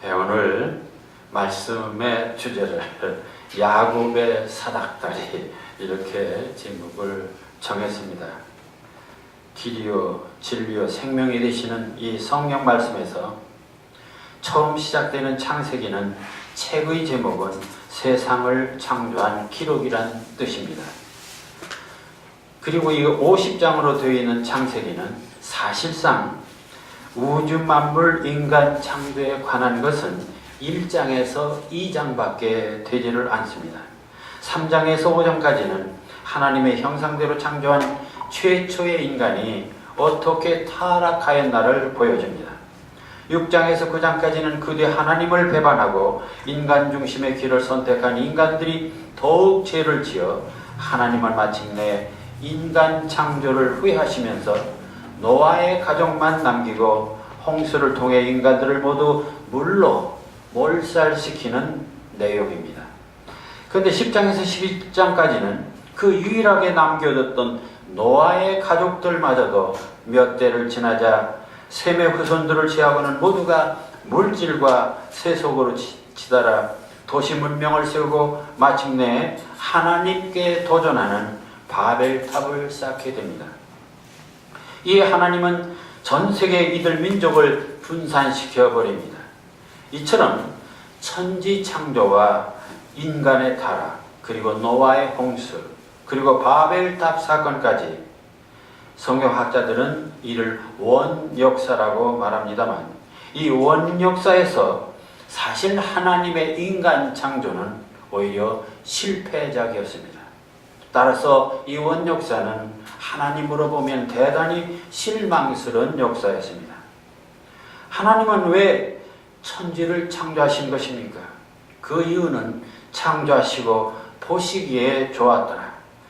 오늘 말씀의 주제를 야곱의 사닥다리 이렇게 제목을 정했습니다. 길이요 진리요 생명이 되시는 이 성경 말씀에서 처음 시작되는 창세기는 책의 제목은 세상을 창조한 기록이란 뜻입니다. 그리고 이 50장으로 되어 있는 창세기는 사실상 우주 만물 인간 창조에 관한 것은 1장에서 2장밖에 되지를 않습니다. 3장에서 5장까지는 하나님의 형상대로 창조한 최초의 인간이 어떻게 타락하였나를 보여줍니다. 6장에서 9장까지는 그 뒤 하나님을 배반하고 인간 중심의 길을 선택한 인간들이 더욱 죄를 지어 하나님은 마침내 인간 창조를 후회하시면서 노아의 가족만 남기고 홍수를 통해 인간들을 모두 물로 몰살시키는 내용입니다. 그런데 10장에서 11장까지는 그 유일하게 남겨뒀던 노아의 가족들마저도 몇 대를 지나자 셈의 후손들을 제하고는 모두가 물질과 세속으로 치달아 도시 문명을 세우고 마침내 하나님께 도전하는 바벨탑을 쌓게 됩니다. 이 하나님은 전 세계 이들 민족을 분산시켜 버립니다. 이처럼 천지 창조와 인간의 타락, 그리고 노아의 홍수, 그리고 바벨탑 사건까지 성경학자들은 이를 원역사라고 말합니다만, 이 원역사에서 사실 하나님의 인간 창조는 오히려 실패작이었습니다. 따라서 이 원역사는 하나님으로 보면 대단히 실망스러운 역사였습니다. 하나님은 왜 천지를 창조하신 것입니까? 그 이유는 창조하시고 보시기에 좋았더라.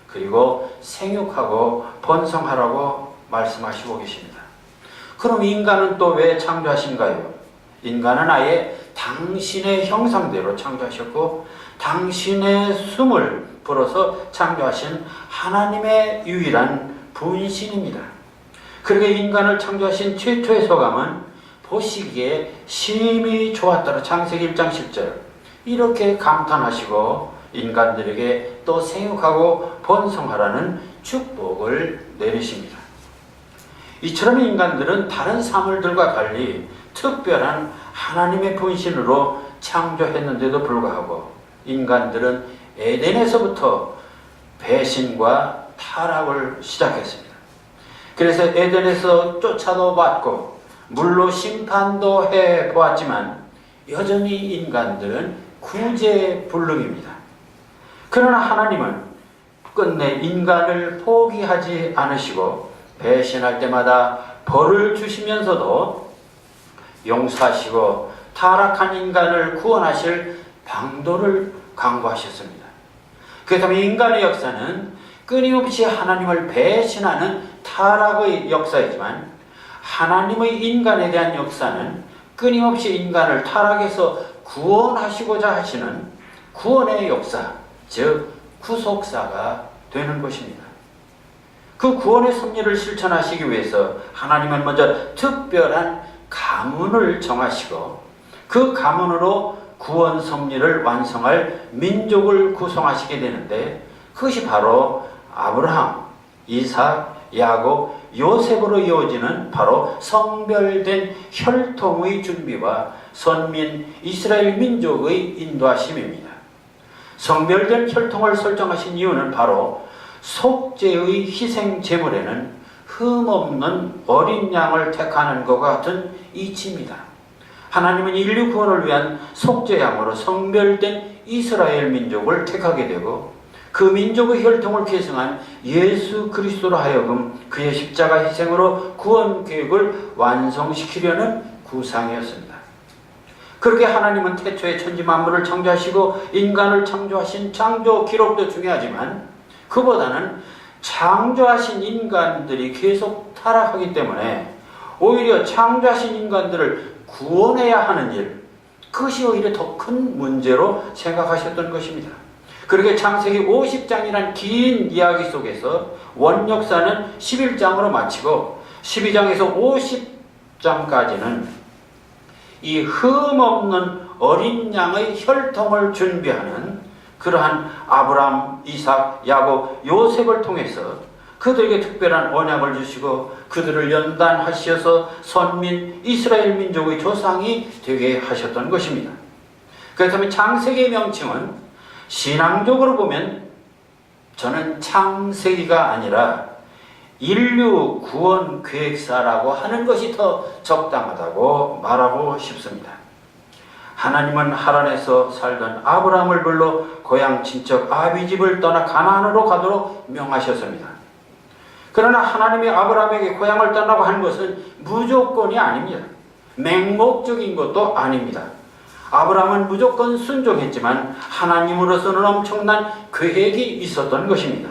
그리고 생육하고 번성하라고 말씀하시고 계십니다. 그럼 인간은 또 왜 창조하신가요? 인간은 아예 당신의 형상대로 창조하셨고 당신의 숨을 불어서 창조하신 하나님의 유일한 분신입니다. 그렇게 인간을 창조하신 최초의 소감은 보시기에 심히 좋았더라. 창세기 1장 10절 이렇게 감탄하시고 인간들에게 또 생육하고 번성하라는 축복을 내리십니다. 이처럼 인간들은 다른 사물들과 달리 특별한 하나님의 분신으로 창조했는데도 불구하고 인간들은 에덴에서부터 배신과 타락을 시작했습니다. 그래서 에덴에서 쫓아도 받고 물로 심판도 해보았지만 여전히 인간들은 구제불능입니다. 그러나 하나님은 끝내 인간을 포기하지 않으시고 배신할 때마다 벌을 주시면서도 용서하시고 타락한 인간을 구원하실 방도를 강구하셨습니다. 그렇다면 인간의 역사는 끊임없이 하나님을 배신하는 타락의 역사이지만 하나님의 인간에 대한 역사는 끊임없이 인간을 타락에서 구원하시고자 하시는 구원의 역사, 즉 구속사가 되는 것입니다. 그 구원의 섭리를 실천하시기 위해서 하나님은 먼저 특별한 가문을 정하시고 그 가문으로 구원 섭리를 완성할 민족을 구성하시게 되는데 그것이 바로 아브라함, 이삭, 야곱, 요셉으로 이어지는 바로 성별된 혈통의 준비와 선민 이스라엘 민족의 인도하심입니다. 성별된 혈통을 설정하신 이유는 바로 속죄의 희생 제물에는 흠없는 어린 양을 택하는 것과 같은 이치입니다. 하나님은 인류 구원을 위한 속죄양으로 성별된 이스라엘 민족을 택하게 되고 그 민족의 혈통을 계승한 예수 그리스도로 하여금 그의 십자가 희생으로 구원 계획을 완성시키려는 구상이었습니다. 그렇게 하나님은 태초에 천지 만물을 창조하시고 인간을 창조하신 창조 기록도 중요하지만 그보다는 창조하신 인간들이 계속 타락하기 때문에 오히려 창조하신 인간들을 구원해야 하는 일, 그것이 오히려 더 큰 문제로 생각하셨던 것입니다. 그렇게 창세기 50장이라는 긴 이야기 속에서 원역사는 11장으로 마치고 12장에서 50장까지는 이 흠없는 어린 양의 혈통을 준비하는 그러한 아브라함, 이삭, 야곱, 요셉을 통해서 그들에게 특별한 언약을 주시고 그들을 연단하셔서 선민 이스라엘 민족의 조상이 되게 하셨던 것입니다. 그렇다면 창세기의 명칭은 신앙적으로 보면 저는 창세기가 아니라 인류 구원 계획사라고 하는 것이 더 적당하다고 말하고 싶습니다. 하나님은 하란에서 살던 아브라함을 불러 고향 친척 아비집을 떠나 가나안으로 가도록 명하셨습니다. 그러나 하나님이 아브라함에게 고향을 떠나고 하는 것은 무조건이 아닙니다. 맹목적인 것도 아닙니다. 아브라함은 무조건 순종했지만 하나님으로서는 엄청난 계획이 있었던 것입니다.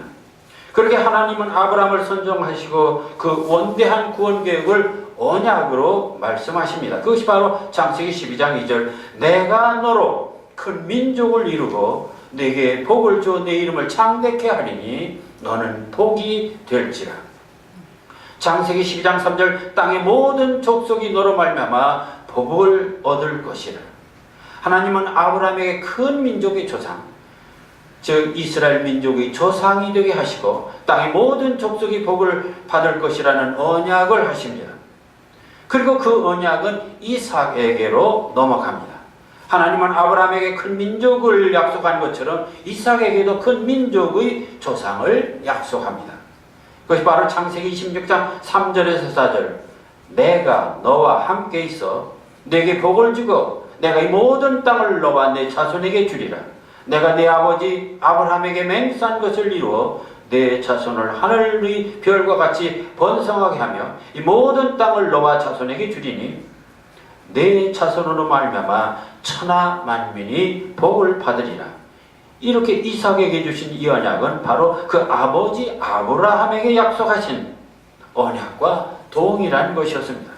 그렇게 하나님은 아브라함을 선정하시고 그 원대한 구원 계획을 언약으로 말씀하십니다. 그것이 바로 창세기 12장 2절 내가 너로 큰 민족을 이루고 네게 복을 주어 내 이름을 창대케 하리니 너는 복이 될지라. 창세기 12장 3절 땅의 모든 족속이 너로 말미암아 복을 얻을 것이라. 하나님은 아브라함에게 큰 민족의 조상, 즉 이스라엘 민족의 조상이 되게 하시고 땅의 모든 족속이 복을 받을 것이라는 언약을 하십니다. 그리고 그 언약은 이삭에게로 넘어갑니다. 하나님은 아브라함에게 큰 민족을 약속한 것처럼 이삭에게도 큰 민족의 조상을 약속합니다. 그것이 바로 창세기 26장 3절에서 4절 내가 너와 함께 있어 내게 복을 주고 내가 이 모든 땅을 너와 내 자손에게 주리라. 내가 내 아버지 아브라함에게 맹세한 것을 이루어 내 자손을 하늘의 별과 같이 번성하게 하며 이 모든 땅을 너와 자손에게 주리니 내 자손으로 말미암아 천하 만민이 복을 받으리라. 이렇게 이삭에게 주신 이 언약은 바로 그 아버지 아브라함에게 약속하신 언약과 동일한 것이었습니다.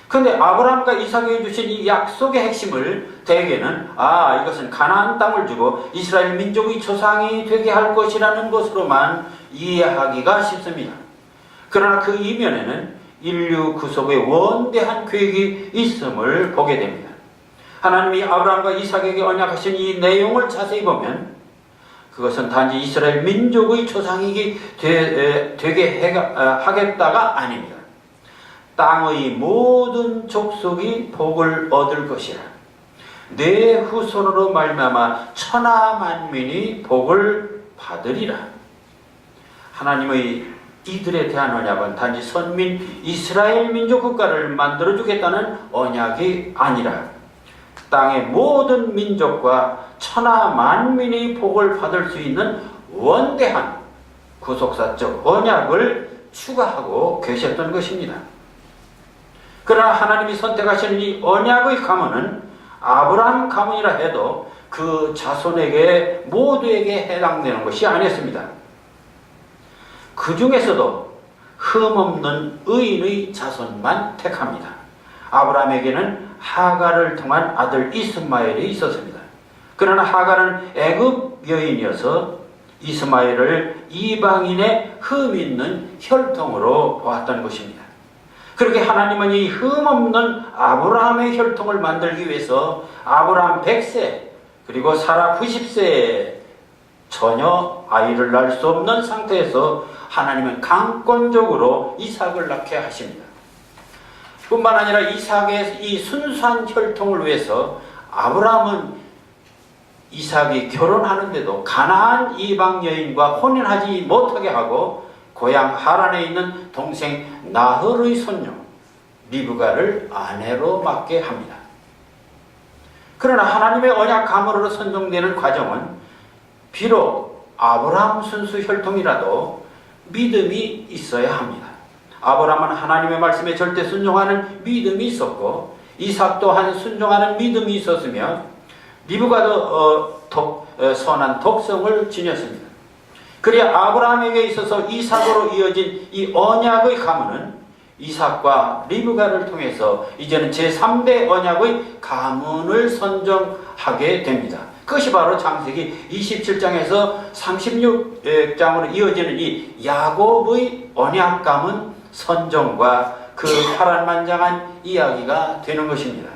그런데 아브라함과 이삭에게 주신 이 약속의 핵심을 대개는 이것은 가나안 땅을 주고 이스라엘 민족의 조상이 되게 할 것이라는 것으로만 이해하기가 쉽습니다. 그러나 그 이면에는 인류 구속의 원대한 계획이 있음을 보게 됩니다. 하나님이 아브라함과 이삭에게 언약하신 이 내용을 자세히 보면 그것은 단지 이스라엘 민족의 조상이 되게 하겠다가 아닙니다. 땅의 모든 족속이 복을 얻을 것이라. 내 후손으로 말미암아 천하 만민이 복을 받으리라. 하나님의 이들에 대한 언약은 단지 선민 이스라엘 민족 국가를 만들어주겠다는 언약이 아니라 땅의 모든 민족과 천하 만민이 복을 받을 수 있는 원대한 구속사적 언약을 추가하고 계셨던 것입니다. 그러나 하나님이 선택하신 이 언약의 가문은 아브라함 가문이라 해도 그 자손에게 모두에게 해당되는 것이 아니었습니다. 그 중에서도 흠없는 의인의 자손만 택합니다. 아브라함에게는 하갈을 통한 아들 이스마엘이 있었습니다. 그러나 하갈은 애굽 여인이어서 이스마엘을 이방인의 흠 있는 혈통으로 보았던 것입니다. 그렇게 하나님은 이 흠없는 아브라함의 혈통을 만들기 위해서 아브라함 100세 그리고 사라 90세에 전혀 아이를 낳을 수 없는 상태에서 하나님은 강권적으로 이삭을 낳게 하십니다. 뿐만 아니라 이삭의 이 순수한 혈통을 위해서 아브라함은 이삭이 결혼하는데도 가나안 이방 여인과 혼인하지 못하게 하고 고향 하란에 있는 동생 나홀의 손녀 리브가를 아내로 맡게 합니다. 그러나 하나님의 언약 가문으로 선정되는 과정은 비록 아브라함 순수 혈통이라도 믿음이 있어야 합니다. 아브라함은 하나님의 말씀에 절대 순종하는 믿음이 있었고 이삭 또한 순종하는 믿음이 있었으며 리브가도 선한 독성을 지녔습니다. 그래야 아브라함에게 있어서 이삭으로 이어진 이 언약의 가문은 이삭과 리브가를 통해서 이제는 제3대 언약의 가문을 선정하게 됩니다. 그것이 바로 창세기 27장에서 36장으로 이어지는 이 야곱의 언약 가문 선정과 그 그 파란만장한 이야기가 되는 것입니다.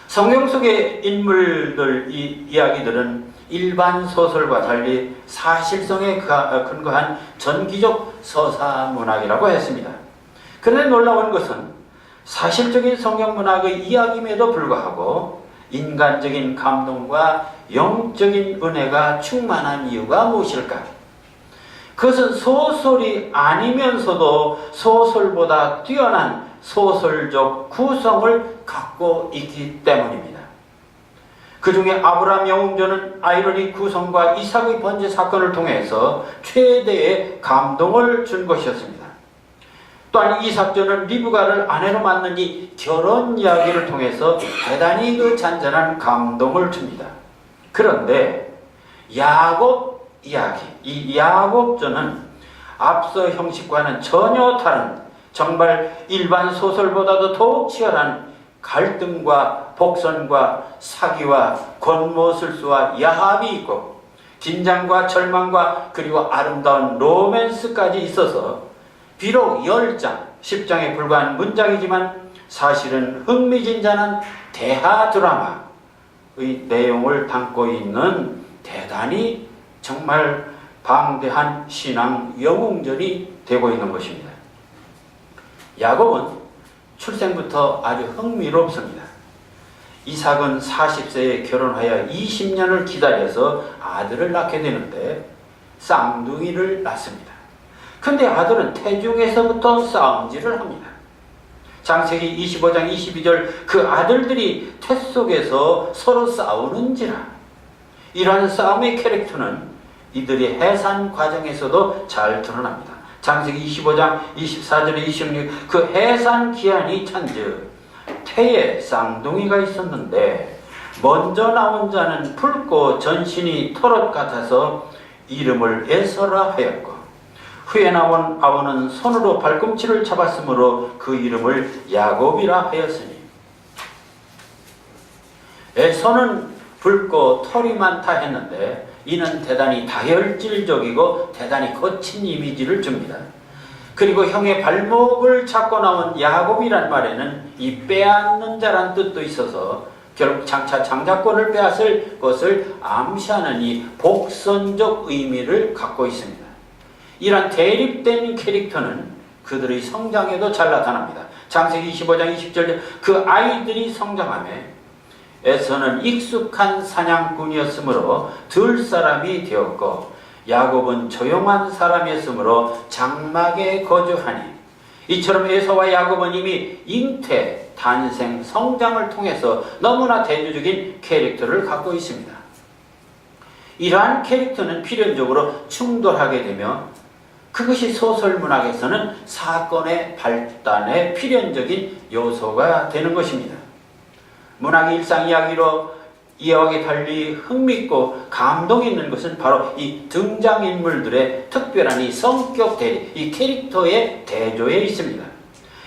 성경 속의 인물들 이야기들은 일반 소설과 달리 사실성에 근거한 전기적 서사문학이라고 했습니다. 그런데 놀라운 것은 사실적인 성경문학의 이야기임에도 불구하고 인간적인 감동과 영적인 은혜가 충만한 이유가 무엇일까? 그것은 소설이 아니면서도 소설보다 뛰어난 소설적 구성을 갖고 있기 때문입니다. 그 중에 아브라함 영웅전은 아이러닉 구성과 이삭의 번제 사건을 통해서 최대의 감동을 준 것이었습니다. 또한 이삭전은 리브가를 아내로 맞는 이 결혼 이야기를 통해서 대단히 그 잔잔한 감동을 줍니다. 그런데 야곱 이야기, 이 야곱전은 앞서 형식과는 전혀 다른 정말 일반 소설보다도 더욱 치열한 갈등과 복선과 사기와 권모술수와 야합이 있고 긴장과 절망과 그리고 아름다운 로맨스까지 있어서 비록 10장, 10장에 불과한 문장이지만 사실은 흥미진진한 대하 드라마의 내용을 담고 있는 대단히 정말 방대한 신앙 영웅전이 되고 있는 것입니다. 야곱은 출생부터 아주 흥미롭습니다. 이삭은 40세에 결혼하여 20년을 기다려서 아들을 낳게 되는데 쌍둥이를 낳습니다. 근데 아들은 태중에서부터 싸움질을 합니다. 창세기 25장 22절 그 아들들이 태 속에서 서로 싸우는지라. 이러한 싸움의 캐릭터는 이들이 해산 과정에서도 잘 드러납니다. 창세기 25장 24절에 26 그 해산 기한이 찬즉 태에 쌍둥이가 있었는데 먼저 나온 자는 붉고 전신이 털옷 같아서 이름을 에서라 하였고 후에 나온 아우는 손으로 발꿈치를 잡았으므로 그 이름을 야곱이라 하였으니 에서는 붉고 털이 많다 했는데 이는 대단히 다혈질적이고 대단히 거친 이미지를 줍니다. 그리고 형의 발목을 잡고 나온 야곱이란 말에는 이 빼앗는 자란 뜻도 있어서 결국 장차 장자권을 빼앗을 것을 암시하는 이 복선적 의미를 갖고 있습니다. 이러한 대립된 캐릭터는 그들의 성장에도 잘 나타납니다. 창세기 25장 20절 그 아이들이 성장하며 에서는 익숙한 사냥꾼이었으므로 들 사람이 되었고 야곱은 조용한 사람이었으므로 장막에 거주하니 이처럼 에서와 야곱은 이미 잉태, 탄생, 성장을 통해서 너무나 대조적인 캐릭터를 갖고 있습니다. 이러한 캐릭터는 필연적으로 충돌하게 되며 그것이 소설문학에서는 사건의 발단의 필연적인 요소가 되는 것입니다. 문학의 일상 이야기로 이어가기 달리 흥미있고 감동 있는 것은 바로 이 등장인물들의 특별한 이 성격 대리, 이 캐릭터의 대조에 있습니다.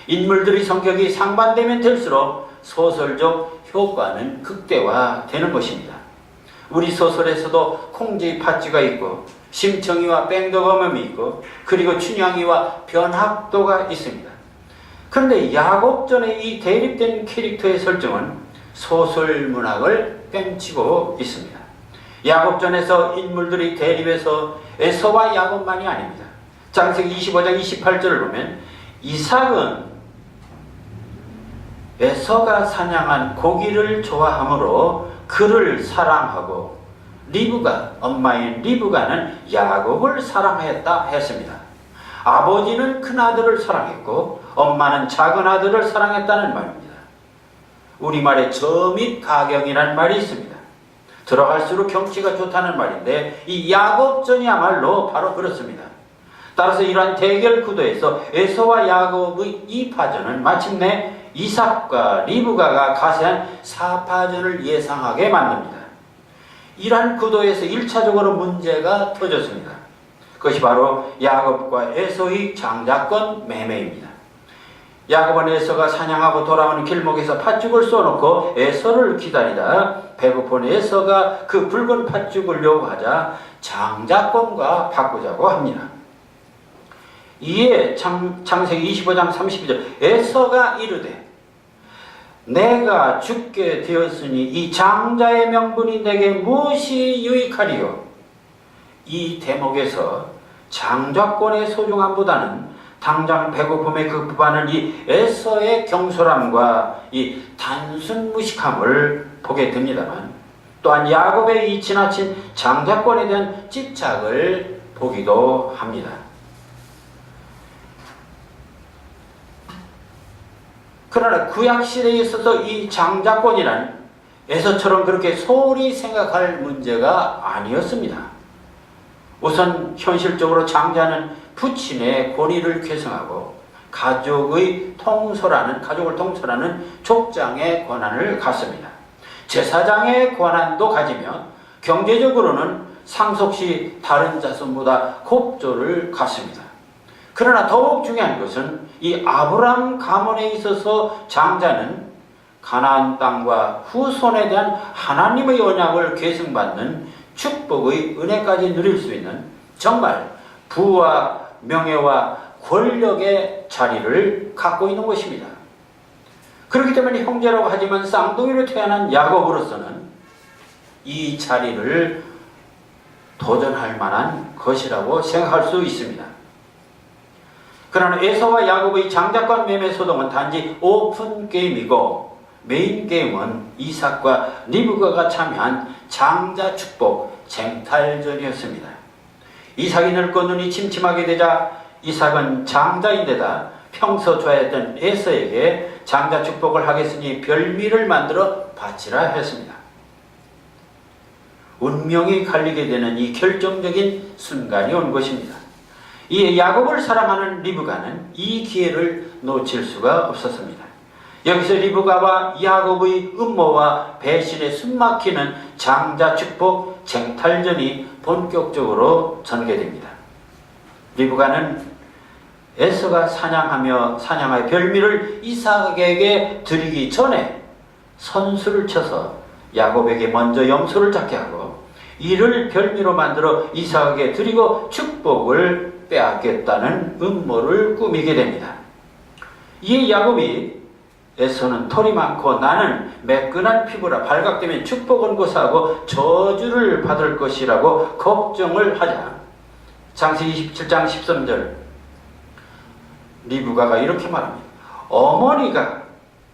인물들의 성격이 상반되면 될수록 소설적 효과는 극대화되는 것입니다. 우리 소설에서도 콩쥐 팥쥐가 있고 심청이와 뺑덕어멈이 있고 그리고 춘향이와 변학도가 있습니다. 그런데 야곱전의 이 대립된 캐릭터의 설정은 소설문학을 뺨치고 있습니다. 야곱전에서 인물들이 대립해서 에서와 야곱만이 아닙니다. 창세기 25장 28절을 보면 이삭은 에서가 사냥한 고기를 좋아하므로 그를 사랑하고 리브가, 엄마인 리브가는 야곱을 사랑하였다 했습니다. 아버지는 큰아들을 사랑했고 엄마는 작은 아들을 사랑했다는 말입니다. 우리말에 저 및 가경이라는 말이 있습니다. 들어갈수록 경치가 좋다는 말인데 이 야곱전이야말로 바로 그렇습니다. 따라서 이러한 대결 구도에서 에서와 야곱의 2파전은 마침내 이삭과 리브가가 가세한 4파전을 예상하게 만듭니다. 이러한 구도에서 1차적으로 문제가 터졌습니다. 그것이 바로 야곱과 에서의 장자권 매매입니다. 야곱은 에서가 사냥하고 돌아오는 길목에서 팥죽을 쏘놓고 에서를 기다리다 배고픈 에서가 그 붉은 팥죽을 요구하자 장자권과 바꾸자고 합니다. 이에 창세기 25장 32절 에서가 이르되 내가 죽게 되었으니 이 장자의 명분이 내게 무엇이 유익하리요. 이 대목에서 장자권의 소중함보다는 당장 배고픔에 급급하는 이 에서의 경솔함과 이 단순 무식함을 보게 됩니다만, 또한 야곱의 이 지나친 장자권에 대한 집착을 보기도 합니다. 그러나 구약시대에 있어서 이 장자권이란 에서처럼 그렇게 소홀히 생각할 문제가 아니었습니다. 우선 현실적으로 장자는 부친의 권위를 계승하고 가족을 통솔하는 족장의 권한을 갖습니다. 제사장의 권한도 가지며 경제적으로는 상속시 다른 자손보다 곱조를 갖습니다. 그러나 더욱 중요한 것은 이 아브람 가문에 있어서 장자는 가나안 땅과 후손에 대한 하나님의 언약을 계승받는 축복의 은혜까지 누릴 수 있는 정말 부와 명예와 권력의 자리를 갖고 있는 것입니다. 그렇기 때문에 형제라고 하지만 쌍둥이로 태어난 야곱으로서는 이 자리를 도전할 만한 것이라고 생각할 수 있습니다. 그러나 에서와 야곱의 장자권 매매 소동은 단지 오픈 게임이고 메인 게임은 이삭과 리브가가 참여한 장자 축복 쟁탈전이었습니다. 이삭이 늙고 눈이 침침하게 되자 이삭은 장자인데다 평소 좋아했던 에서에게 장자 축복을 하겠으니 별미를 만들어 바치라 했습니다. 운명이 갈리게 되는 이 결정적인 순간이 온 것입니다. 이에 야곱을 사랑하는 리브가는 이 기회를 놓칠 수가 없었습니다. 여기서 리브가와 야곱의 음모와 배신에 숨막히는 장자 축복 쟁탈전이 본격적으로 전개됩니다. 리브가는 에서가 사냥하여 별미를 이삭에게 드리기 전에 선수를 쳐서 야곱에게 먼저 염소를 잡게 하고 이를 별미로 만들어 이삭에게 드리고 축복을 빼앗겠다는 음모를 꾸미게 됩니다. 이에 야곱이 에서는 털이 많고 나는 매끈한 피부라 발각되면 축복은 고사하고 저주를 받을 것이라고 걱정을 하자 창세기 27장 13절 리브가가 이렇게 말합니다. 어머니가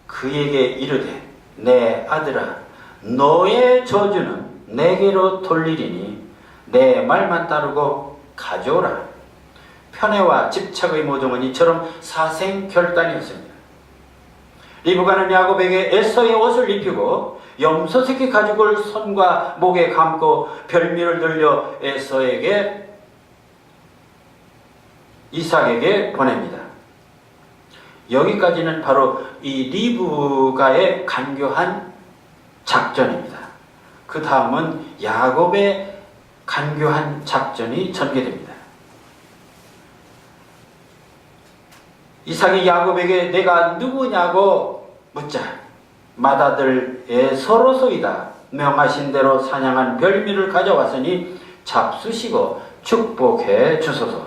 그에게 이르되 내 아들아 너의 저주는 내게로 돌리리니 내 말만 따르고 가져오라. 편애와 집착의 모종은 이처럼 사생결단이었습니다. 리브가는 야곱에게 에서의 옷을 입히고 염소 새끼 가죽을 손과 목에 감고 별미를 들려 에서에게 이삭에게 보냅니다. 여기까지는 바로 이 리브가의 간교한 작전입니다. 그 다음은 야곱의 간교한 작전이 전개됩니다. 이삭이 야곱에게 내가 누구냐고 묻자 맏아들 에서로소이다 명하신 대로 사냥한 별미를 가져왔으니 잡수시고 축복해 주소서.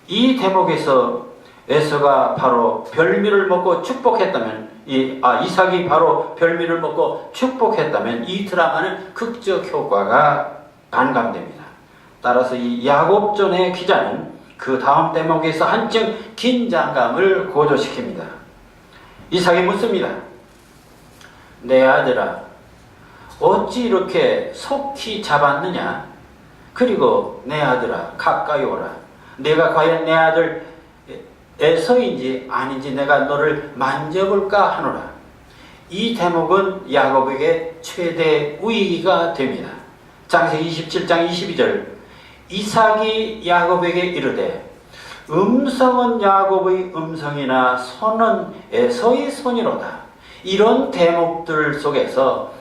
이 대목에서 에서가 바로 별미를 먹고 축복했다면 이삭이 바로 별미를 먹고 축복했다면 이 드라마는 극적 효과가 반감됩니다. 따라서 이 야곱전의 기자는 그 다음 대목에서 한층 긴장감을 고조시킵니다. 이삭이 묻습니다. 내 아들아 어찌 이렇게 속히 잡았느냐? 그리고 내 아들아 가까이 오라. 내가 과연 내 아들 에서인지 아닌지 내가 너를 만져볼까 하노라. 이 대목은 야곱에게 최대 위기가 됩니다. 창세기 27장 22절 이삭이 야곱에게 이르되 음성은 야곱의 음성이나 손은 에서의 손이로다. 이런 대목들 속에서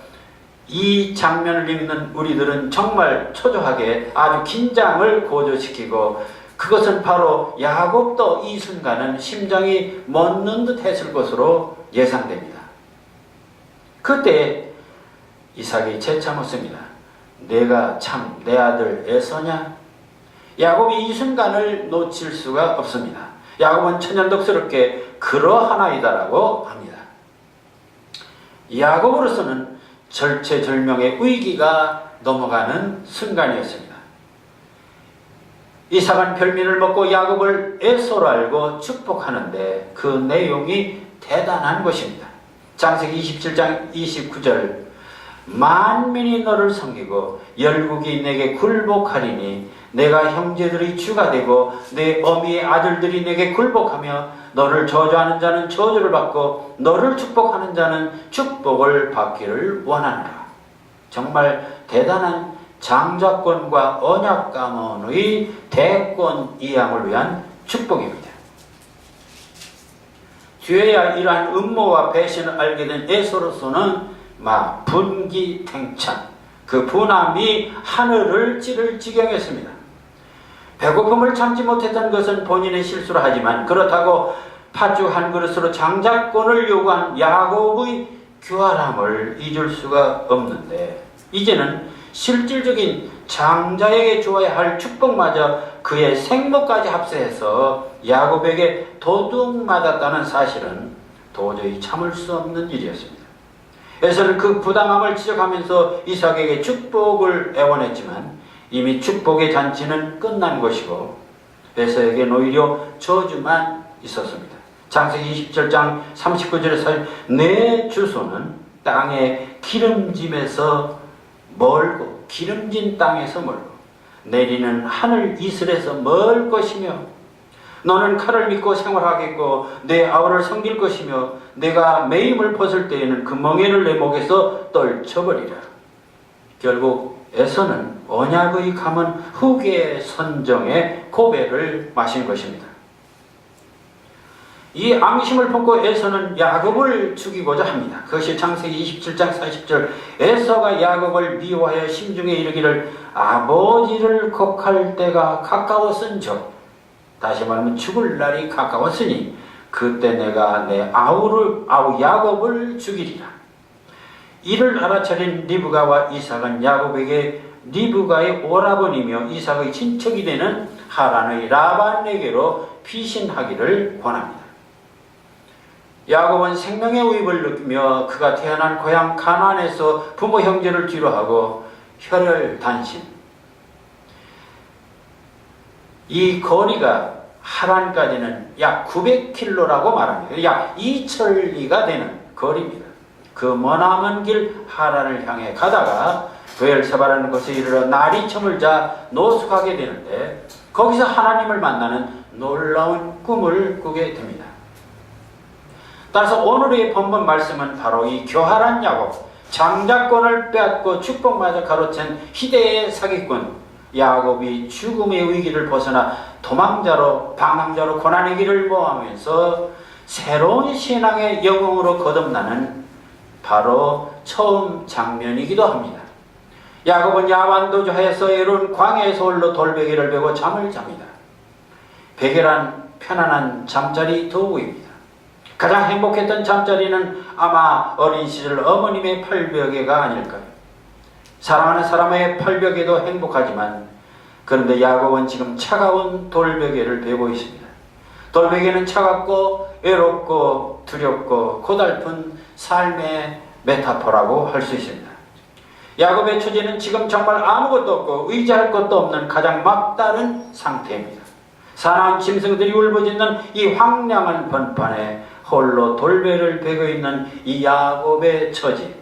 이 장면을 읽는 우리들은 정말 초조하게 아주 긴장을 고조시키고 그것은 바로 야곱도 이 순간은 심장이 멎는 듯 했을 것으로 예상됩니다. 그때 이삭이 재차 묻습니다. 내가 참 내 아들 에서냐? 야곱이 이 순간을 놓칠 수가 없습니다. 야곱은 천연덕스럽게 그러하나이다라고 합니다. 야곱으로서는 절체절명의 위기가 넘어가는 순간이었습니다. 이삭은 별미를 먹고 야곱을 에서로 알고 축복하는데 그 내용이 대단한 것입니다. 창세기 27장 29절 만민이 너를 섬기고 열국이 내게 굴복하리니 내가 형제들의 주가 되고 내 어미의 아들들이 내게 굴복하며 너를 저주하는 자는 저주를 받고 너를 축복하는 자는 축복을 받기를 원하노라. 정말 대단한 장자권과 언약 가문의 대권 이양을 위한 축복입니다. 뒤에야 이러한 음모와 배신을 알게 된 에서로서는 분기탱찬, 그 분함이 하늘을 찌를 지경이었습니다. 배고픔을 참지 못했던 것은 본인의 실수라 하지만 그렇다고 팥죽 한 그릇으로 장자권을 요구한 야곱의 교활함을 잊을 수가 없는데 이제는 실질적인 장자에게 주어야 할 축복마저 그의 생목까지 합세해서 야곱에게 도둑맞았다는 사실은 도저히 참을 수 없는 일이었습니다. 에서는 그 부당함을 지적하면서 이삭에게 축복을 애원했지만 이미 축복의 잔치는 끝난 것이고 에서에게는 오히려 저주만 있었습니다. 창세기 27장 39절에서 내 주소는 땅의 기름짐에서 멀고 기름진 땅에서 멀고 내리는 하늘 이슬에서 멀 것이며 너는 칼을 믿고 생활하겠고 내 아우를 섬길 것이며 내가 매임을 벗을 때에는 그 멍에를 내 목에서 떨쳐버리라. 결국 에서는 언약의 감은 후계의 선정의 고배를 마신 것입니다. 이 앙심을 품고 에서는 야곱을 죽이고자 합니다. 그것이 창세기 27장 40절 에서가 야곱을 미워하여 심중에 이르기를 아버지를 곡할 때가 가까웠은즉 다시 말하면 죽을 날이 가까웠으니 그때 내가 내 아우 야곱을 죽이리라. 이를 알아차린 리브가와 이삭은 야곱에게 리브가의 오라버니며 이삭의 친척이 되는 하란의 라반에게로 피신하기를 권합니다. 야곱은 생명의 위협을 느끼며 그가 태어난 고향 가나안에서 부모 형제를 뒤로하고 혈혈단신, 이 거리가 하란까지는 약 900km라고 말합니다. 약 2천리가 되는 거리입니다. 그 머나먼 길 하란을 향해 가다가 브엘세바라는 곳에 이르러 날이 저물자 노숙하게 되는데 거기서 하나님을 만나는 놀라운 꿈을 꾸게 됩니다. 따라서 오늘의 본문 말씀은 바로 이 교활한 야곱, 장자권을 빼앗고 축복마저 가로챈 희대의 사기꾼 야곱이 죽음의 위기를 벗어나 도망자로 방황자로 고난의 길을 모험하면서 새로운 신앙의 영웅으로 거듭나는 바로 처음 장면이기도 합니다. 야곱은 야완도주하여서 애로운 광야에서 홀로 돌베개를 베고 잠을 잡니다. 베개란 편안한 잠자리 도구입니다. 가장 행복했던 잠자리는 아마 어린 시절 어머님의 팔베개가 아닐까요? 사랑하는 사람의 팔베개도 행복하지만 그런데 야곱은 지금 차가운 돌베개를 베고 있습니다. 돌베개는 차갑고 외롭고 두렵고 고달픈 삶의 메타포라고 할 수 있습니다. 야곱의 처지는 지금 정말 아무것도 없고 의지할 것도 없는 가장 막다른 상태입니다. 사나운 짐승들이 울부짖는 이 황량한 번판에 홀로 돌베개를 베고 있는 이 야곱의 처지.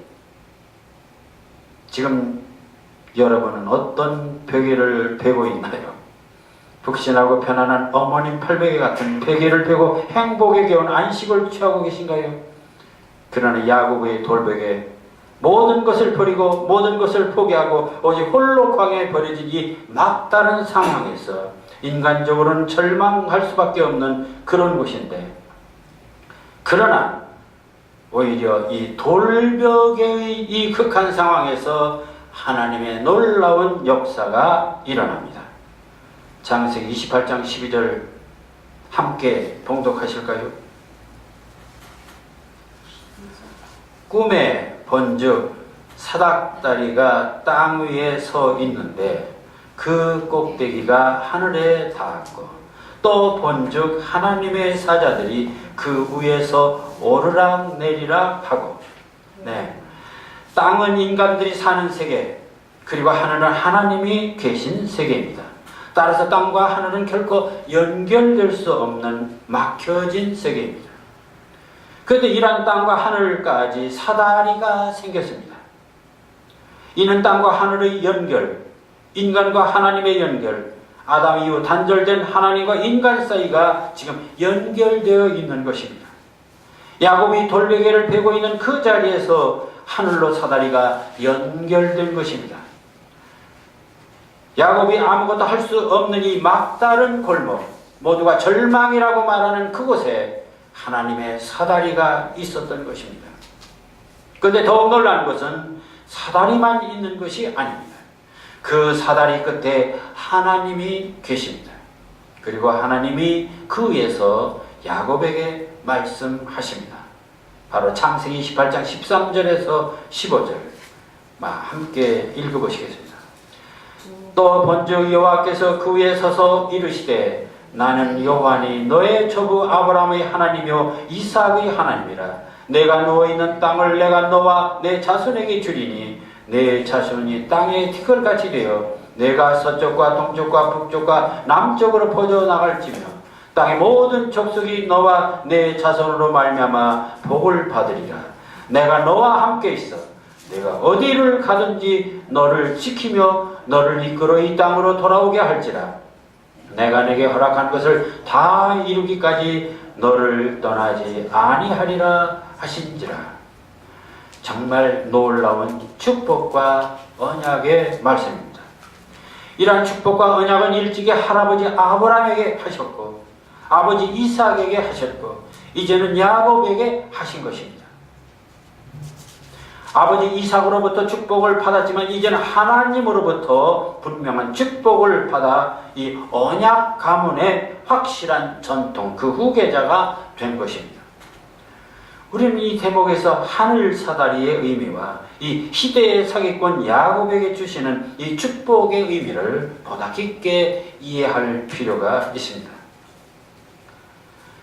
지금 여러분은 어떤 베개를 베고 있나요? 푹신하고 편안한 어머님 팔베개 같은 베개를 베고 행복에 겨운 안식을 취하고 계신가요? 그러나 야곱의 돌베개, 모든 것을 버리고 모든 것을 포기하고 오직 홀로 광야에 버려진 이 막다른 상황에서 인간적으로는 절망할 수밖에 없는 그런 곳인데, 그러나 오히려 이 돌벽의 이 극한 상황에서 하나님의 놀라운 역사가 일어납니다. 창세기 28장 12절 함께 봉독하실까요? 꿈에 본즉 사닥다리가 땅 위에 서 있는데 그 꼭대기가 하늘에 닿았고 또 본즉 하나님의 사자들이 그 위에서 오르락 내리락 하고, 땅은 인간들이 사는 세계, 그리고 하늘은 하나님이 계신 세계입니다. 따라서 땅과 하늘은 결코 연결될 수 없는 막혀진 세계입니다. 그런데 이러한 땅과 하늘까지 사다리가 생겼습니다. 이는 땅과 하늘의 연결, 인간과 하나님의 연결, 아담 이후 단절된 하나님과 인간 사이가 지금 연결되어 있는 것입니다. 야곱이 돌베개를 베고 있는 그 자리에서 하늘로 사다리가 연결된 것입니다. 야곱이 아무것도 할 수 없는 이 막다른 골목, 모두가 절망이라고 말하는 그곳에 하나님의 사다리가 있었던 것입니다. 그런데 더욱 놀라운 것은 사다리만 있는 것이 아닙니다. 그 사다리 끝에 하나님이 계십니다. 그리고 하나님이 그 위에서 야곱에게 말씀하십니다. 바로 창세기 28장 13절에서 15절 함께 읽어보시겠습니다. 또 본즉 여호와께서 그 위에 서서 이르시되 나는 여호와니 너의 조부 아브라함의 하나님이요 이삭의 하나님이라. 내가 누워있는 땅을 내가 너와 내 자손에게 주리니 내 자손이 땅의 티끌같이 되어 내가 서쪽과 동쪽과 북쪽과 남쪽으로 퍼져나갈지며 땅의 모든 족속이 너와 내 자손으로 말미암아 복을 받으리라. 내가 너와 함께 있어 내가 어디를 가든지 너를 지키며 너를 이끌어 이 땅으로 돌아오게 할지라. 내가 내게 허락한 것을 다 이루기까지 너를 떠나지 아니하리라 하신지라. 정말 놀라운 축복과 언약의 말씀입니다. 이러한 축복과 언약은 일찍이 할아버지 아브라함에게 하셨고 아버지 이삭에게 하셨고 이제는 야곱에게 하신 것입니다. 아버지 이삭으로부터 축복을 받았지만 이제는 하나님으로부터 분명한 축복을 받아 이 언약 가문의 확실한 전통, 그 후계자가 된 것입니다. 우리는 이 대목에서 하늘 사다리의 의미와 이 시대의 사기꾼 야곱에게 주시는 이 축복의 의미를 보다 깊게 이해할 필요가 있습니다.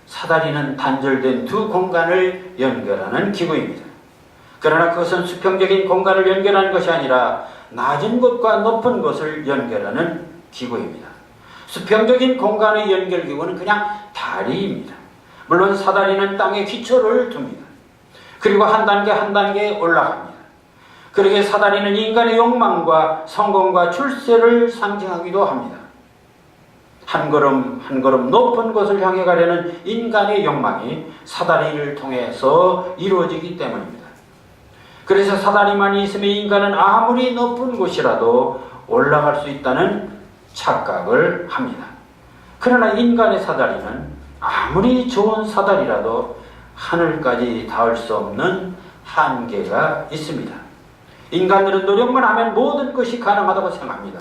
사다리는 단절된 두 공간을 연결하는 기구입니다. 그러나 그것은 수평적인 공간을 연결하는 것이 아니라 낮은 곳과 높은 곳을 연결하는 기구입니다. 수평적인 공간의 연결 기구는 그냥 다리입니다. 물론 사다리는 땅에 기초를 둡니다. 그리고 한 단계 한 단계 올라갑니다. 그러게 사다리는 인간의 욕망과 성공과 출세를 상징하기도 합니다. 한 걸음 한 걸음 높은 곳을 향해 가려는 인간의 욕망이 사다리를 통해서 이루어지기 때문입니다. 그래서 사다리만 있으면 인간은 아무리 높은 곳이라도 올라갈 수 있다는 착각을 합니다. 그러나 인간의 사다리는 아무리 좋은 사다리라도 하늘까지 닿을 수 없는 한계가 있습니다. 인간들은 노력만 하면 모든 것이 가능하다고 생각합니다.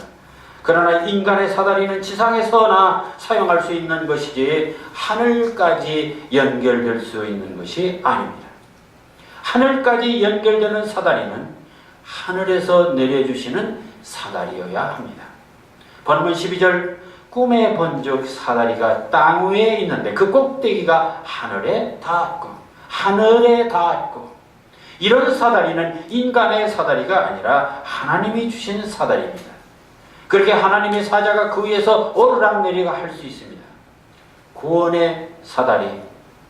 그러나 인간의 사다리는 지상에서나 사용할 수 있는 것이지 하늘까지 연결될 수 있는 것이 아닙니다. 하늘까지 연결되는 사다리는 하늘에서 내려주시는 사다리여야 합니다. 본문 12절 꿈에 본즉 사다리가 땅 위에 있는데 그 꼭대기가 하늘에 닿았고 이런 사다리는 인간의 사다리가 아니라 하나님이 주신 사다리입니다. 그렇게 하나님의 사자가 그 위에서 오르락내리락 할 수 있습니다. 구원의 사다리,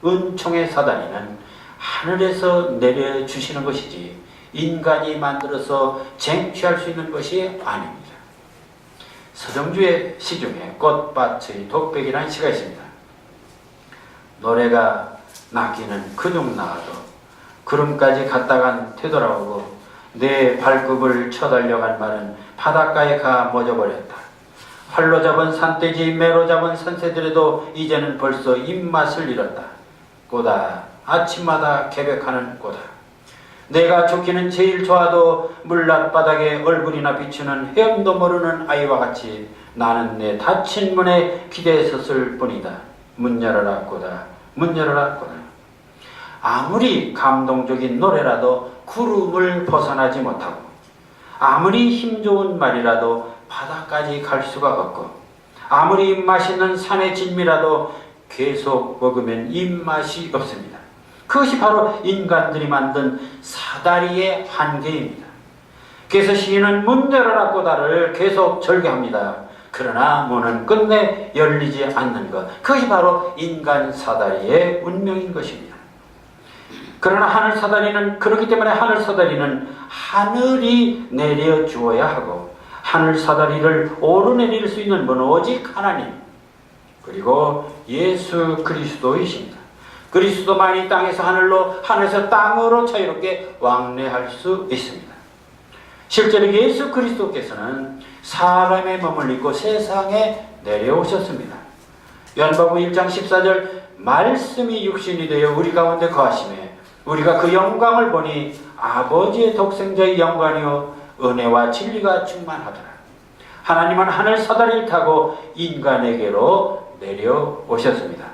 은총의 사다리는 하늘에서 내려주시는 것이지 인간이 만들어서 쟁취할 수 있는 것이 아닙니다. 서정주의 시 중에 꽃밭의 독백이라는 시가 있습니다. 노래가 낚이는 근육 나와도 구름까지 갔다간 되돌아오고 내 발굽을 쳐달려간 말은 바닷가에 가 멎어버렸다. 활로 잡은 산돼지, 매로 잡은 산새들에도 이제는 벌써 입맛을 잃었다. 꼬다 아침마다 개백하는 꼬다. 내가 좋기는 제일 좋아도 물랏바닥에 얼굴이나 비추는 헤엄도 모르는 아이와 같이 나는 내 닫힌 문에 기대에 섰을 뿐이다. 문 열어라 꼬다, 문 열어라 꼬다. 아무리 감동적인 노래라도 구름을 벗어나지 못하고 아무리 힘 좋은 말이라도 바다까지 갈 수가 없고 아무리 입맛있는 산의 진미라도 계속 먹으면 입맛이 없습니다. 그것이 바로 인간들이 만든 사다리의 한계입니다. 그래서 시인은 문 열어라 꼬다를 계속 절규합니다. 그러나 문은 끝내 열리지 않는 것, 그것이 바로 인간 사다리의 운명인 것입니다. 그러나 하늘 사다리는, 그렇기 때문에 하늘 사다리는 하늘이 내려 주어야 하고, 하늘 사다리를 오르내릴 수 있는 분은 오직 하나님, 그리고 예수 그리스도이십니다. 그리스도만이 땅에서 하늘로, 하늘에서 땅으로 자유롭게 왕래할 수 있습니다. 실제로 예수 그리스도께서는 사람의 몸을 입고 세상에 내려오셨습니다. 요한복음 1장 14절, 말씀이 육신이 되어 우리 가운데 거하심에 우리가 그 영광을 보니 아버지의 독생자의 영광이요 은혜와 진리가 충만하더라. 하나님은 하늘 사다리를 타고 인간에게로 내려오셨습니다.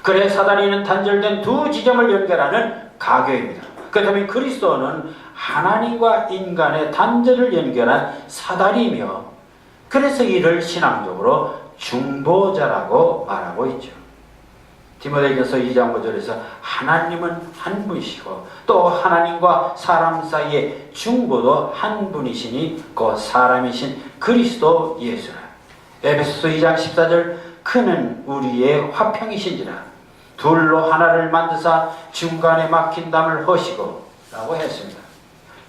그래 사다리는 단절된 두 지점을 연결하는 가교입니다. 그렇다면 그리스도는 하나님과 인간의 단절을 연결한 사다리이며, 그래서 이를 신앙적으로 중보자라고 말하고 있죠. 디모데전서 2장 5절에서 하나님은 한 분이시고 또 하나님과 사람 사이의 중보도 한 분이시니 그 사람이신 그리스도 예수라. 에베소서 2장 14절, 그는 우리의 화평이신지라 둘로 하나를 만드사 중간에 막힌 담을 허시고 라고 했습니다.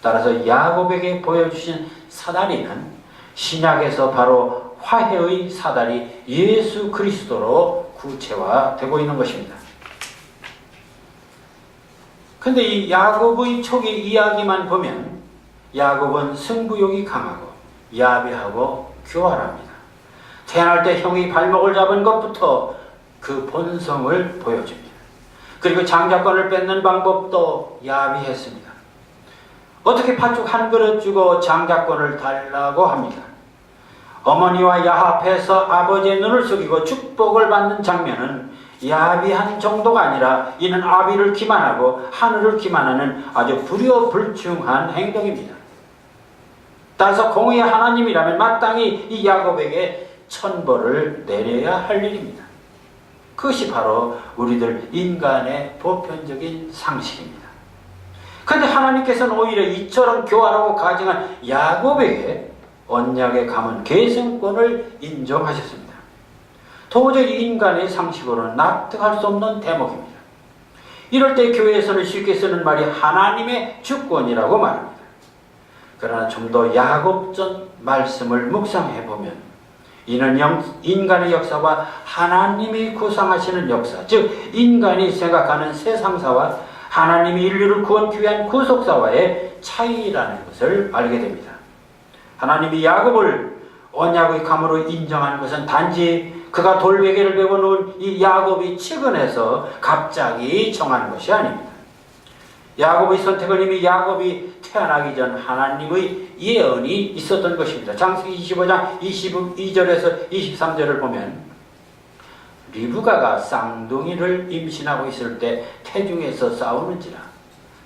따라서 야곱에게 보여주신 사다리는 신약에서 바로 화해의 사다리 예수 그리스도로 구체화되고 있는 것입니다. 근데 이 야곱의 초기 이야기만 보면 야곱은 승부욕이 강하고 야비하고 교활합니다. 태어날 때 형이 발목을 잡은 것부터 그 본성을 보여줍니다. 그리고 장자권을 뺏는 방법도 야비했습니다. 어떻게 팥죽 한 그릇 주고 장자권을 달라고 합니까? 어머니와 야합해서 아버지의 눈을 속이고 축복을 받는 장면은 야비한 정도가 아니라 이는 아비를 기만하고 하늘을 기만하는 아주 불효불충한 행동입니다. 따라서 공의의 하나님이라면 마땅히 이 야곱에게 천벌을 내려야 할 일입니다. 그것이 바로 우리들 인간의 보편적인 상식입니다. 그런데 하나님께서는 오히려 이처럼 교활하고 가증한 야곱에게 언약의 가문 계승권을 인정하셨습니다. 도저히 인간의 상식으로는 납득할 수 없는 대목입니다. 이럴 때 교회에서는 쉽게 쓰는 말이 하나님의 주권이라고 말합니다. 그러나 좀 더 야곱전 말씀을 묵상해보면 이는 인간의 역사와 하나님이 구상하시는 역사, 즉 인간이 생각하는 세상사와 하나님이 인류를 구원하기 위한 구속사와의 차이라는 것을 알게 됩니다. 하나님이 야곱을 언약의 감으로 인정하는 것은 단지 그가 돌베개를 베고 누운 이 야곱이 측은해서 갑자기 정하는 것이 아닙니다. 야곱의 선택은 이미 야곱이 태어나기 전 하나님의 예언이 있었던 것입니다. 창세기 25장 22절에서 23절을 보면 리브가가 쌍둥이를 임신하고 있을 때 태중에서 싸우는지라.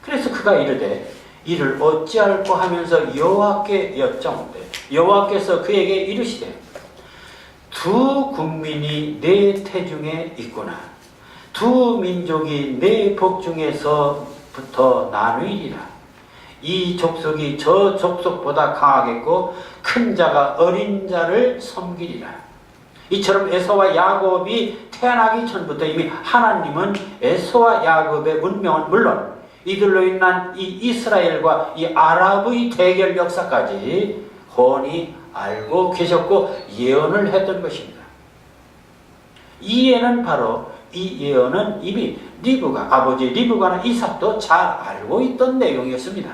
그래서 그가 이르되 이를 어찌할꼬 하면서 여호와께 여짜오되 여호와께서 그에게 이르시되 두 국민이 내 태중에 있구나. 두 민족이 내 복중에서부터 나누이리라. 이 족속이 저 족속보다 강하겠고 큰 자가 어린 자를 섬기리라. 이처럼 에서와 야곱이 태어나기 전부터 이미 하나님은 에서와 야곱의 운명은 물론 이들로 인한 이 이스라엘과 이 아랍의 대결 역사까지 훤히 알고 계셨고 예언을 했던 것입니다. 이 예언은 이미 아버지 리브가나 이삭도 잘 알고 있던 내용이었습니다.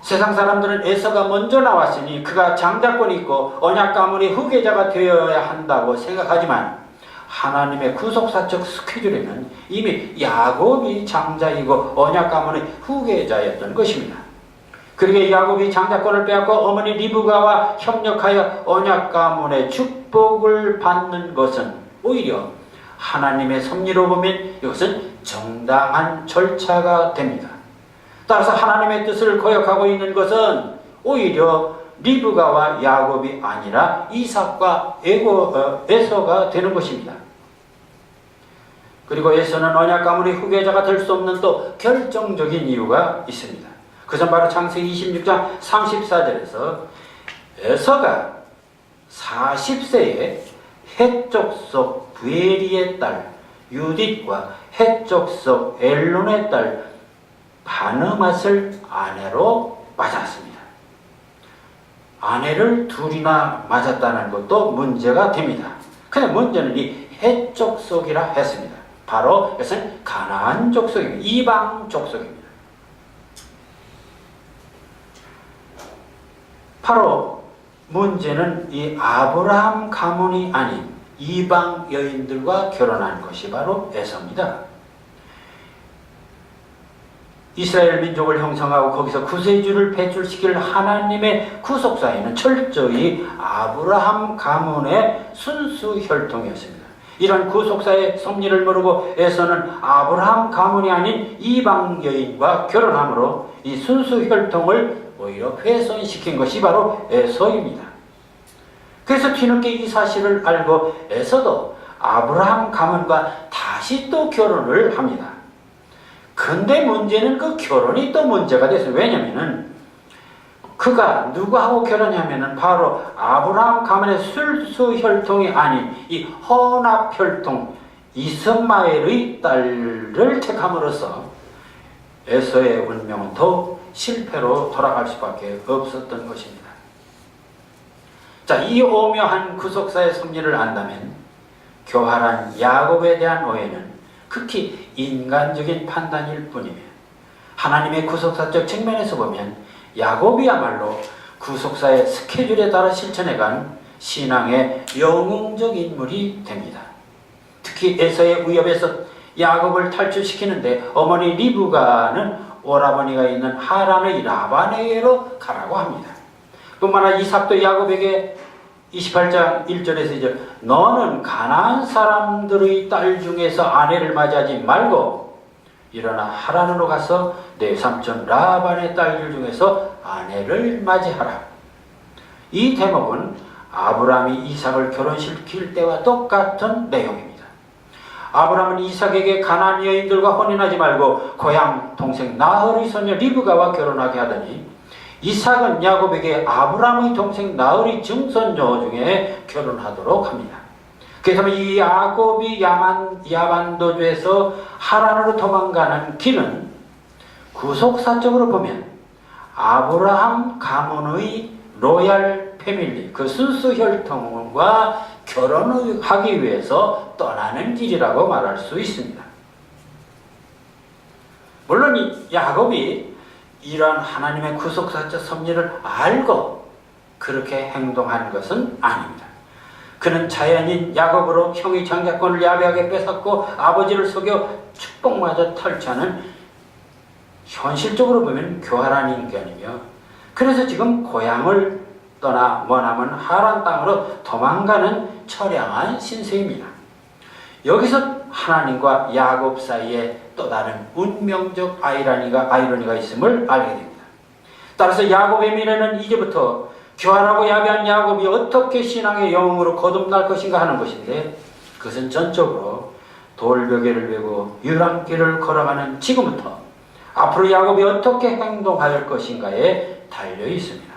세상 사람들은 에서가 먼저 나왔으니 그가 장자권이 있고 언약 가문의 후계자가 되어야 한다고 생각하지만 하나님의 구속사적 스케줄에는 이미 야곱이 장자이고 언약 가문의 후계자였던 것입니다. 그러기에 야곱이 장자권을 빼앗고 어머니 리브가와 협력하여 언약 가문의 축복을 받는 것은 오히려 하나님의 섭리로 보면 이것은 정당한 절차가 됩니다. 따라서 하나님의 뜻을 거역하고 있는 것은 오히려 리브가와 야곱이 아니라 이삭과 에서가 되는 것입니다. 그리고 에서는 언약 가문의 후계자가 될 수 없는 또 결정적인 이유가 있습니다. 그것은 바로 창세기 26장 34절에서 에서가 40세에 헷족속 부에리의 딸 유딧과 헷족속 엘론의 딸 바느맛을 아내로 맞았습니다. 아내를 둘이나 맞았다는 것도 문제가 됩니다. 근데 문제는 이 헷족속이라 했습니다. 바로 이것은 가나안 족속입니다. 이방 족속입니다. 바로 문제는 이 아브라함 가문이 아닌 이방 여인들과 결혼한 것이 바로 에서입니다. 이스라엘 민족을 형성하고 거기서 구세주를 배출시킬 하나님의 구속사에는 철저히 아브라함 가문의 순수 혈통이었습니다. 이런 구속사의 섭리를 모르고 에서는 아브라함 가문이 아닌 이방 여인과 결혼함으로 이 순수 혈통을 오히려 훼손시킨 것이 바로 에서입니다. 그래서 뒤늦게 이 사실을 알고 에서도 아브라함 가문과 다시 또 결혼을 합니다. 근데 문제는 그 결혼이 또 문제가 됐어요. 왜냐면은 그가 누구하고 결혼하면은 바로 아브라함 가문의 순수 혈통이 아닌 이 혼합 혈통 이스마엘의 딸을 택함으로써 에서의 운명은 더 실패로 돌아갈 수밖에 없었던 것입니다. 자, 이 오묘한 구속사의 섭리를 안다면 교활한 야곱에 대한 오해는 극히 인간적인 판단일 뿐이며 하나님의 구속사적 측면에서 보면 야곱이야말로 구속사의 스케줄에 따라 실천해간 신앙의 영웅적 인물이 됩니다. 특히 에서의 위협에서 야곱을 탈출시키는데 어머니 리브가는 오라버니가 있는 하란의 라반에게로 가라고 합니다. 뿐만 아니라 이삭도 야곱에게 28장 1절에서 이제 너는 가나안 사람들의 딸 중에서 아내를 맞이하지 말고 일어나 하란으로 가서 내 삼촌 라반의 딸들 중에서 아내를 맞이하라. 이 대목은 아브라함이 이삭을 결혼시킬 때와 똑같은 내용입니다. 아브라함은 이삭에게 가나안 여인들과 혼인하지 말고 고향 동생 나홀의 소녀 리브가와 결혼하게 하더니 이삭은 야곱에게 아브라함의 동생 나홀의 증손녀 중에 결혼하도록 합니다. 그래서 이 야곱이 야반도주에서 하란으로 도망가는 길은 구속사적으로 보면 아브라함 가문의 로얄 패밀리, 그 순수 혈통과 결혼을 하기 위해서 떠나는 길이라고 말할 수 있습니다. 물론 이 야곱이 이러한 하나님의 구속사적 섭리를 알고 그렇게 행동한 것은 아닙니다. 그는 자연인 야곱으로 형의 장자권을 야비하게 뺏었고 아버지를 속여 축복마저 탈취하는 현실적으로 보면 교활한 인간이며 그래서 지금 고향을 떠나 머나먼 하란 땅으로 도망가는 처량한 신세입니다. 여기서 하나님과 야곱 사이에 또 다른 운명적 아이러니가 있음을 알게 됩니다. 따라서 야곱의 미래는 이제부터 교활하고 야비한 야곱이 어떻게 신앙의 영웅으로 거듭날 것인가 하는 것인데 그것은 전적으로 돌베개를 메고 유랑길을 걸어가는 지금부터 앞으로 야곱이 어떻게 행동할 것인가에 달려 있습니다.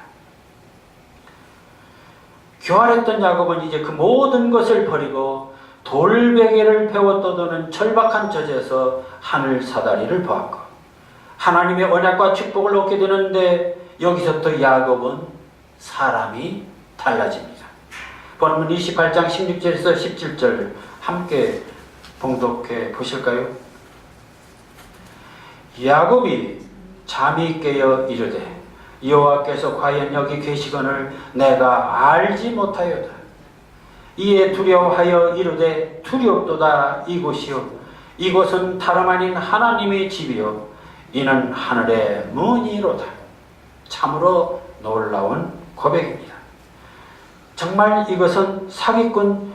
교활했던 야곱은 이제 그 모든 것을 버리고 돌베개를 베어 떠도는 절박한 처지에서 하늘 사다리를 보았고 하나님의 언약과 축복을 얻게 되는데 여기서부터 야곱은 사람이 달라집니다. 본문 28장 16절에서 17절 함께 봉독해 보실까요? 야곱이 잠이 깨어 이르되 여호와께서 과연 여기 계시거늘 내가 알지 못하였다. 이에 두려워하여 이르되 두렵도다. 이곳이요 이곳은 다름 아닌 하나님의 집이요 이는 하늘의 문이로다. 참으로 놀라운 고백입니다. 정말 이것은 사기꾼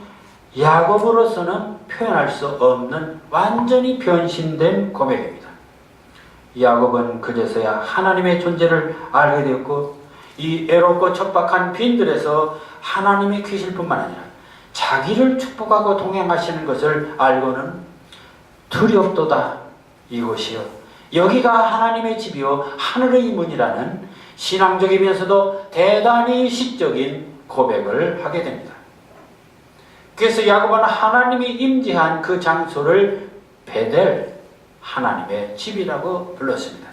야곱으로서는 표현할 수 없는 완전히 변신된 고백입니다. 야곱은 그제서야 하나님의 존재를 알게 되었고 이 애롭고 척박한 빈들에서 하나님이 계실 뿐만 아니라 자기를 축복하고 동행하시는 것을 알고는 두렵도다. 이곳이요, 여기가 하나님의 집이요 하늘의 문이라는 신앙적이면서도 대단히 시적인 고백을 하게 됩니다. 그래서 야고보는 하나님이 임재한 그 장소를 베델, 하나님의 집이라고 불렀습니다.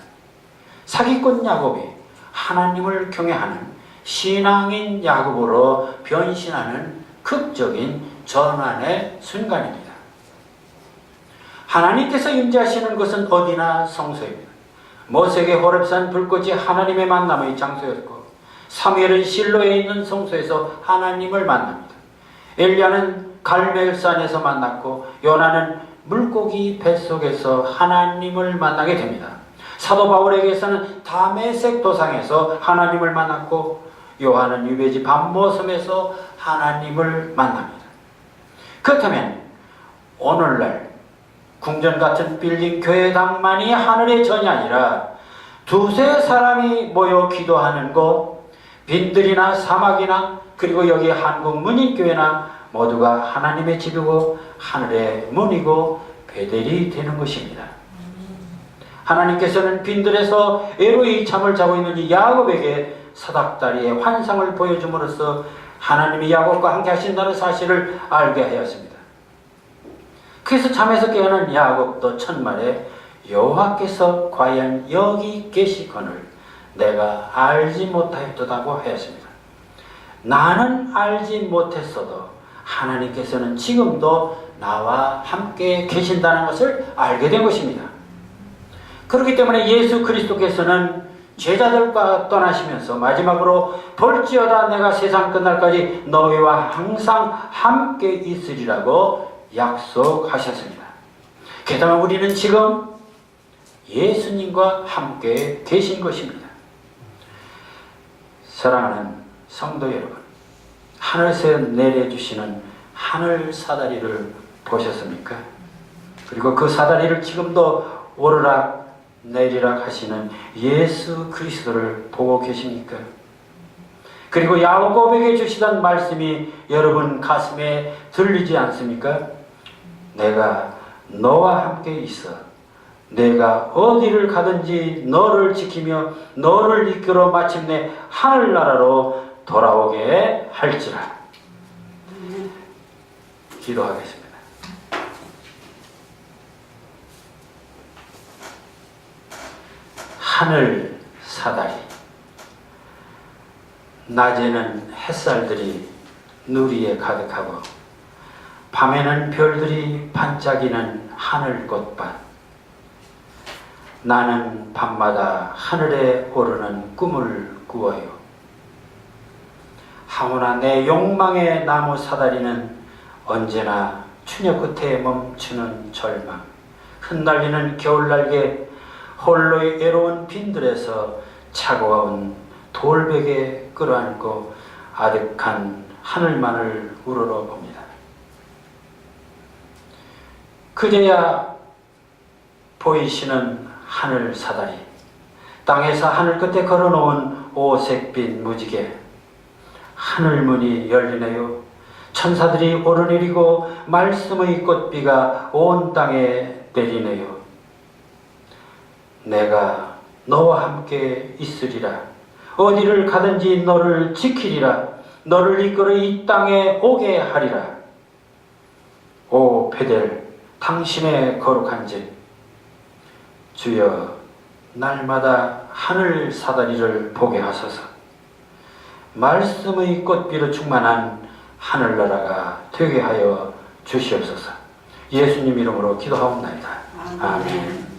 사기꾼 야곱이 하나님을 경외하는 신앙인 야고보로 변신하는 극적인 전환의 순간입니다. 하나님께서 임재하시는 것은 어디나 성소입니다. 모세에게 호렙산 불꽃이 하나님의 만남의 장소였고, 사무엘은 실로에 있는 성소에서 하나님을 만납니다. 엘리야는 갈멜산에서 만났고, 요나는 물고기 뱃속에서 하나님을 만나게 됩니다. 사도 바울에게서는 다메섹 도상에서 하나님을 만났고, 요한은 유배지 반모섬에서 하나님을 만납니다. 그렇다면 오늘날 궁전 같은 빌딩 교회당만이 하늘의 전이 아니라 두세 사람이 모여 기도하는 곳, 빈들이나 사막이나 그리고 여기 한국 문인교회나 모두가 하나님의 집이고 하늘의 문이고 베델이 되는 것입니다. 하나님께서는 빈들에서 애로이 잠을 자고 있는 이 야곱에게 사닥다리의 환상을 보여줌으로써 하나님이 야곱과 함께 하신다는 사실을 알게 하였습니다. 그래서 잠에서 깨어난 야곱도 첫말에 여호와께서 과연 여기 계시거늘 내가 알지 못하였도다고 하였습니다. 나는 알지 못했어도 하나님께서는 지금도 나와 함께 계신다는 것을 알게 된 것입니다. 그렇기 때문에 예수 그리스도께서는 제자들과 떠나시면서 마지막으로 볼지어다 내가 세상 끝날까지 너희와 항상 함께 있으리라고 약속하셨습니다. 게다가 우리는 지금 예수님과 함께 계신 것입니다. 사랑하는 성도 여러분, 하늘에서 내려주시는 하늘 사다리를 보셨습니까? 그리고 그 사다리를 지금도 오르락 내리락 하시는 예수 그리스도를 보고 계십니까? 그리고 야곱에게 주시던 말씀이 여러분 가슴에 들리지 않습니까? 내가 너와 함께 있어 내가 어디를 가든지 너를 지키며 너를 이끌어 마침내 하늘나라로 돌아오게 할지라. 기도하겠습니다. 하늘 사다리, 낮에는 햇살들이 누리에 가득하고 밤에는 별들이 반짝이는 하늘꽃밭. 나는 밤마다 하늘에 오르는 꿈을 꾸어요. 하오나 내 욕망의 나무 사다리는 언제나 추녀 끝에 멈추는 절망, 흩날리는 겨울날개, 홀로의 외로운 빈들에서 차가운 돌베개 끌어안고 아득한 하늘만을 우러러 봅니다. 그제야 보이시는 하늘 사다리, 땅에서 하늘 끝에 걸어놓은 오색빛 무지개, 하늘문이 열리네요. 천사들이 오르내리고 말씀의 꽃비가 온 땅에 내리네요. 내가 너와 함께 있으리라. 어디를 가든지 너를 지키리라. 너를 이끌어 이 땅에 오게 하리라. 오 베델, 당신의 거룩한 집, 주여 날마다 하늘 사다리를 보게 하소서. 말씀의 꽃비로 충만한 하늘나라가 되게 하여 주시옵소서. 예수님 이름으로 기도하옵나이다. 아멘.